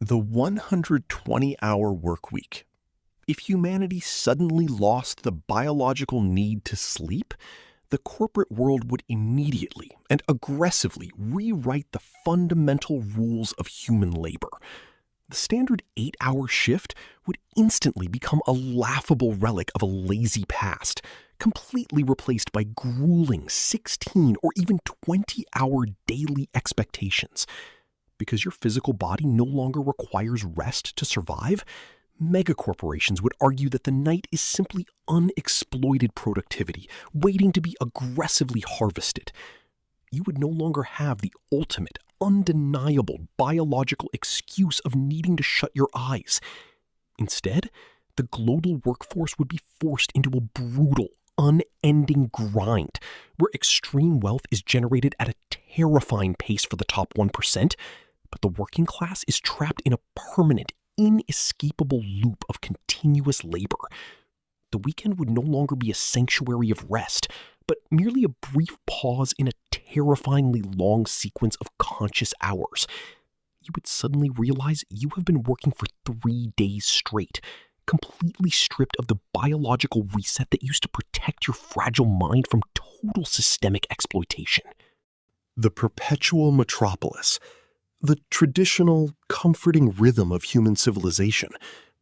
The 120-hour work week. If humanity suddenly lost the biological need to sleep, the corporate world would immediately and aggressively rewrite the fundamental rules of human labor. The standard 8-hour shift would instantly become a laughable relic of a lazy past, completely replaced by grueling 16 or even 20-hour daily expectations. Because your physical body no longer requires rest to survive, megacorporations would argue that the night is simply unexploited productivity, waiting to be aggressively harvested. You would no longer have the ultimate, undeniable biological excuse of needing to shut your eyes. Instead, the global workforce would be forced into a brutal, unending grind, where extreme wealth is generated at a terrifying pace for the top 1%, but the working class is trapped in a permanent, inescapable loop of continuous labor. The weekend would no longer be a sanctuary of rest, but merely a brief pause in a terrifyingly long sequence of conscious hours. You would suddenly realize you have been working for 3 days straight, completely stripped of the biological reset that used to protect your fragile mind from total systemic exploitation. The Perpetual Metropolis, the traditional, comforting rhythm of human civilization,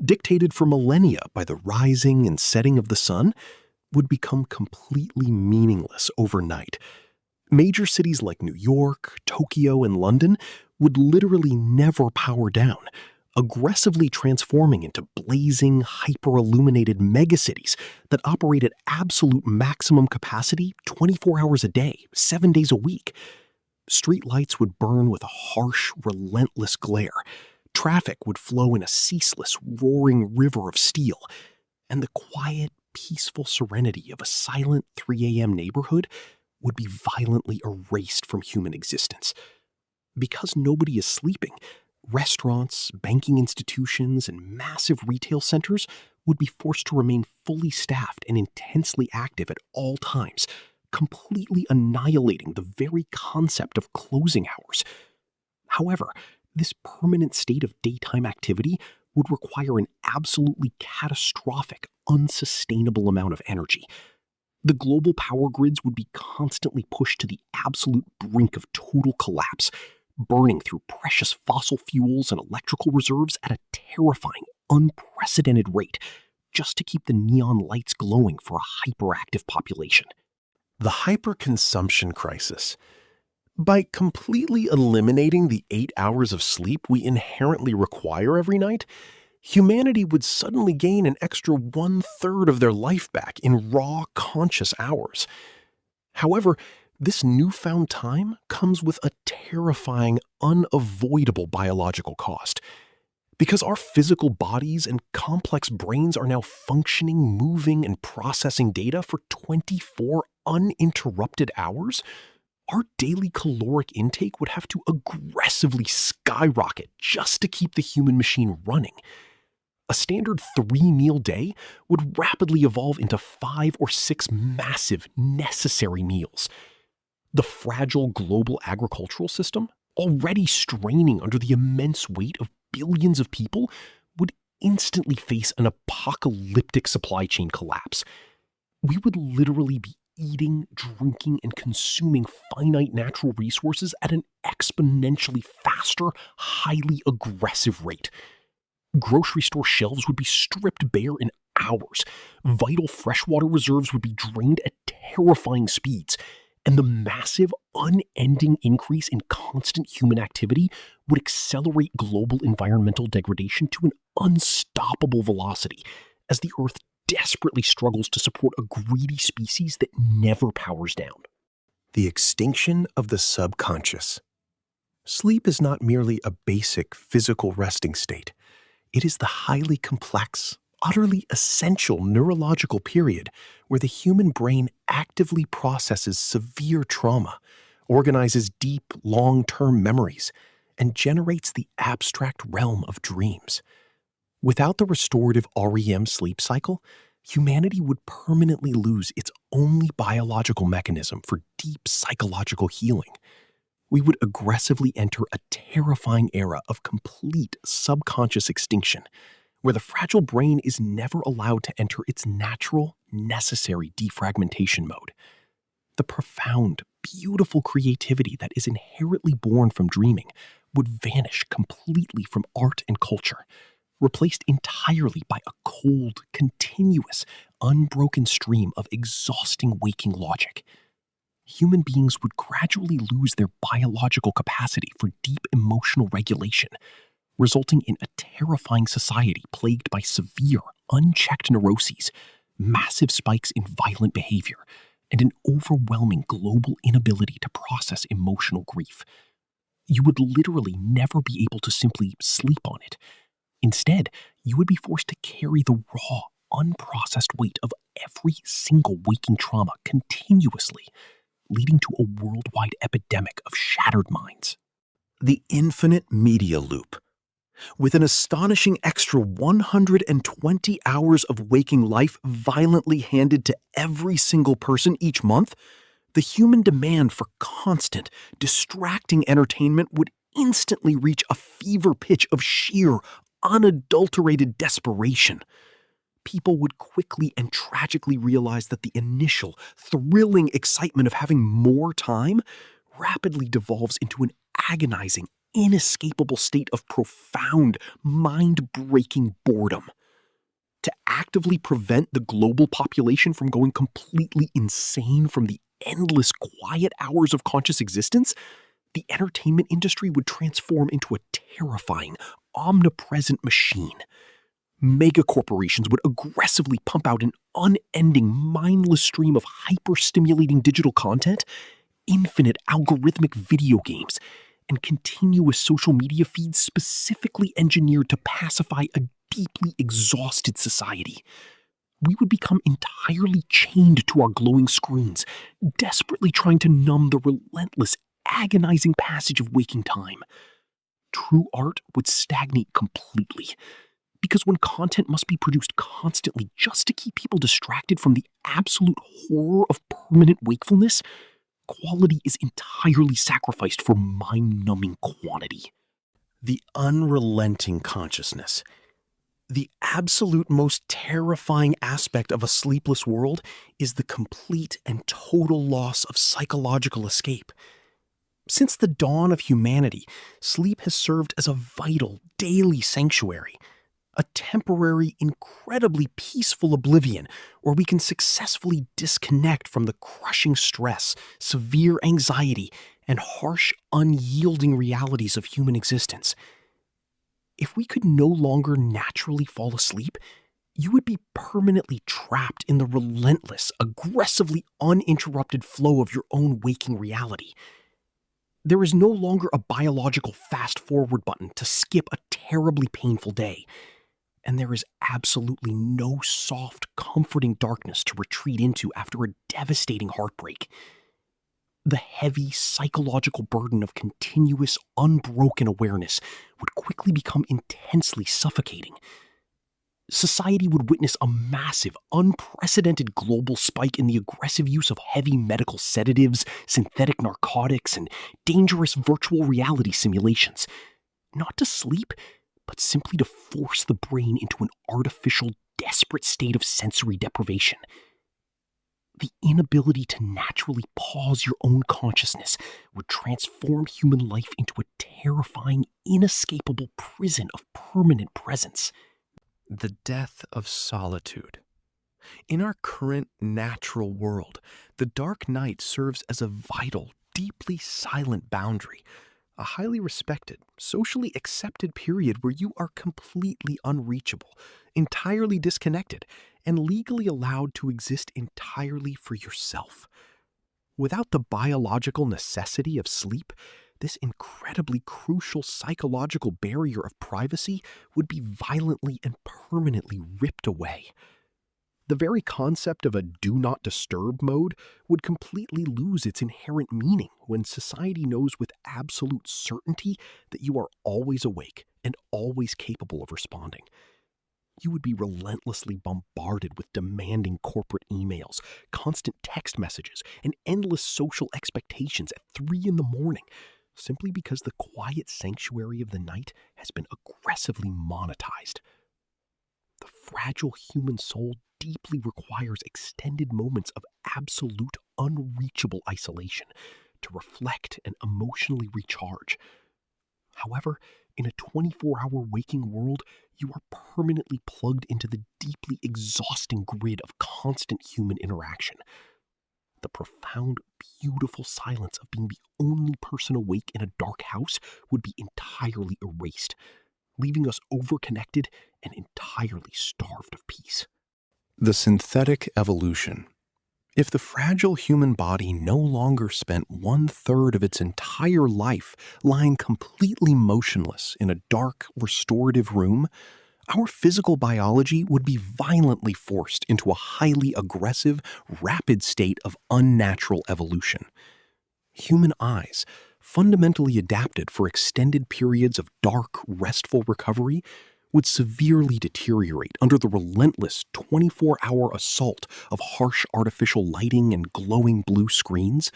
dictated for millennia by the rising and setting of the sun, would become completely meaningless overnight. Major cities like New York, Tokyo, and London would literally never power down, aggressively transforming into blazing, hyper-illuminated megacities that operate at absolute maximum capacity 24 hours a day, 7 days a week. Street lights would burn with a harsh, relentless glare. Traffic would flow in a ceaseless, roaring river of steel. And the quiet, peaceful serenity of a silent 3 a.m. neighborhood would be violently erased from human existence. Because nobody is sleeping, restaurants, banking institutions, and massive retail centers would be forced to remain fully staffed and intensely active at all times, completely annihilating the very concept of closing hours. However, this permanent state of daytime activity would require an absolutely catastrophic, unsustainable amount of energy. The global power grids would be constantly pushed to the absolute brink of total collapse, burning through precious fossil fuels and electrical reserves at a terrifying, unprecedented rate, just to keep the neon lights glowing for a hyperactive population. The hyperconsumption crisis. By completely eliminating the 8 hours of sleep we inherently require every night, humanity would suddenly gain an extra 1/3 of their life back in raw, conscious hours. However, this newfound time comes with a terrifying, unavoidable biological cost. Because our physical bodies and complex brains are now functioning, moving, and processing data for 24 uninterrupted hours, our daily caloric intake would have to aggressively skyrocket just to keep the human machine running. A standard 3-meal day would rapidly evolve into 5 or 6 massive, necessary meals. The fragile global agricultural system, already straining under the immense weight of billions of people, would instantly face an apocalyptic supply chain collapse. We would literally be eating, drinking, and consuming finite natural resources at an exponentially faster, highly aggressive rate. Grocery store shelves would be stripped bare in hours. Vital freshwater reserves would be drained at terrifying speeds. And the massive, unending increase in constant human activity would accelerate global environmental degradation to an unstoppable velocity as the Earth desperately struggles to support a greedy species that never powers down. The extinction of the subconscious. Sleep is not merely a basic physical resting state. It is the highly complex, utterly essential neurological period where the human brain actively processes severe trauma, organizes deep, long-term memories, and generates the abstract realm of dreams. Without the restorative REM sleep cycle, humanity would permanently lose its only biological mechanism for deep psychological healing. we would aggressively enter a terrifying era of complete subconscious extinction, where the fragile brain is never allowed to enter its natural, necessary defragmentation mode. The profound, beautiful creativity that is inherently born from dreaming would vanish completely from art and culture, replaced entirely by a cold, continuous, unbroken stream of exhausting waking logic. Human beings would gradually lose their biological capacity for deep emotional regulation, resulting in a terrifying society plagued by severe, unchecked neuroses, massive spikes in violent behavior, and an overwhelming global inability to process emotional grief. You would literally never be able to simply sleep on it. Instead, you would be forced to carry the raw, unprocessed weight of every single waking trauma continuously, leading to a worldwide epidemic of shattered minds. The infinite media loop. With an astonishing extra 120 hours of waking life violently handed to every single person each month, the human demand for constant, distracting entertainment would instantly reach a fever pitch of sheer, unadulterated desperation. People would quickly and tragically realize that the initial, thrilling excitement of having more time rapidly devolves into an agonizing, inescapable state of profound, mind-breaking boredom. To actively prevent the global population from going completely insane from the endless quiet hours of conscious existence, the entertainment industry would transform into a terrifying, omnipresent machine. Mega corporations would aggressively pump out an unending, mindless stream of hyper-stimulating digital content, infinite algorithmic video games, and continuous social media feeds specifically engineered to pacify a deeply exhausted society. We would become entirely chained to our glowing screens, desperately trying to numb the relentless, agonizing passage of waking time. True art would stagnate completely, because when content must be produced constantly just to keep people distracted from the absolute horror of permanent wakefulness, quality is entirely sacrificed for mind-numbing quantity. The unrelenting consciousness. The absolute most terrifying aspect of a sleepless world is the complete and total loss of psychological escape. Since the dawn of humanity, sleep has served as a vital, daily sanctuary, a temporary, incredibly peaceful oblivion where we can successfully disconnect from the crushing stress, severe anxiety, and harsh, unyielding realities of human existence. If we could no longer naturally fall asleep, you would be permanently trapped in the relentless, aggressively uninterrupted flow of your own waking reality. There is no longer a biological fast-forward button to skip a terribly painful day. And there is absolutely no soft, comforting darkness to retreat into after a devastating heartbreak. The heavy psychological burden of continuous, unbroken awareness would quickly become intensely suffocating. Society would witness a massive, unprecedented global spike in the aggressive use of heavy medical sedatives, synthetic narcotics, and dangerous virtual reality simulations. Not to sleep, but simply to force the brain into an artificial, desperate state of sensory deprivation. The inability to naturally pause your own consciousness would transform human life into a terrifying, inescapable prison of permanent presence. The death of solitude. In our current natural world, the dark night serves as a vital, deeply silent boundary, a highly respected, socially accepted period where you are completely unreachable, entirely disconnected, and legally allowed to exist entirely for yourself. Without the biological necessity of sleep, this incredibly crucial psychological barrier of privacy would be violently and permanently ripped away. The very concept of a do not disturb mode would completely lose its inherent meaning when society knows with absolute certainty that you are always awake and always capable of responding. You would be relentlessly bombarded with demanding corporate emails, constant text messages, and endless social expectations at 3 in the morning, simply because the quiet sanctuary of the night has been aggressively monetized. The fragile human soul deeply requires extended moments of absolute, unreachable isolation to reflect and emotionally recharge. However, in a 24-hour waking world, you are permanently plugged into the deeply exhausting grid of constant human interaction. The profound, beautiful silence of being the only person awake in a dark house would be entirely erased, leaving us overconnected and entirely starved of peace. The synthetic evolution. If the fragile human body no longer spent 1/3 of its entire life lying completely motionless in a dark, restorative room, our physical biology would be violently forced into a highly aggressive, rapid state of unnatural evolution. Human eyes, fundamentally adapted for extended periods of dark, restful recovery, would severely deteriorate under the relentless 24-hour assault of harsh artificial lighting and glowing blue screens,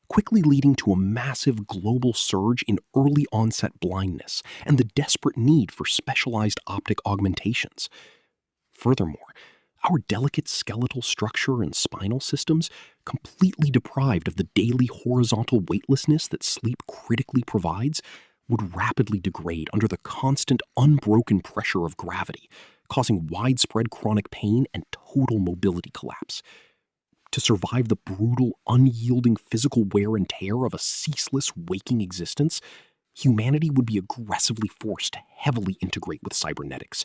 quickly leading to a massive global surge in early onset blindness and the desperate need for specialized optic augmentations. Furthermore, our delicate skeletal structure and spinal systems, completely deprived of the daily horizontal weightlessness that sleep critically provides, would rapidly degrade under the constant, unbroken pressure of gravity, causing widespread chronic pain and total mobility collapse. To survive the brutal, unyielding physical wear and tear of a ceaseless waking existence, humanity would be aggressively forced to heavily integrate with cybernetics.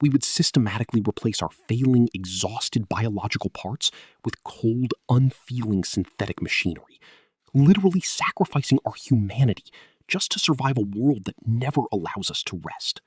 We would systematically replace our failing, exhausted biological parts with cold, unfeeling synthetic machinery, literally sacrificing our humanity just to survive a world that never allows us to rest.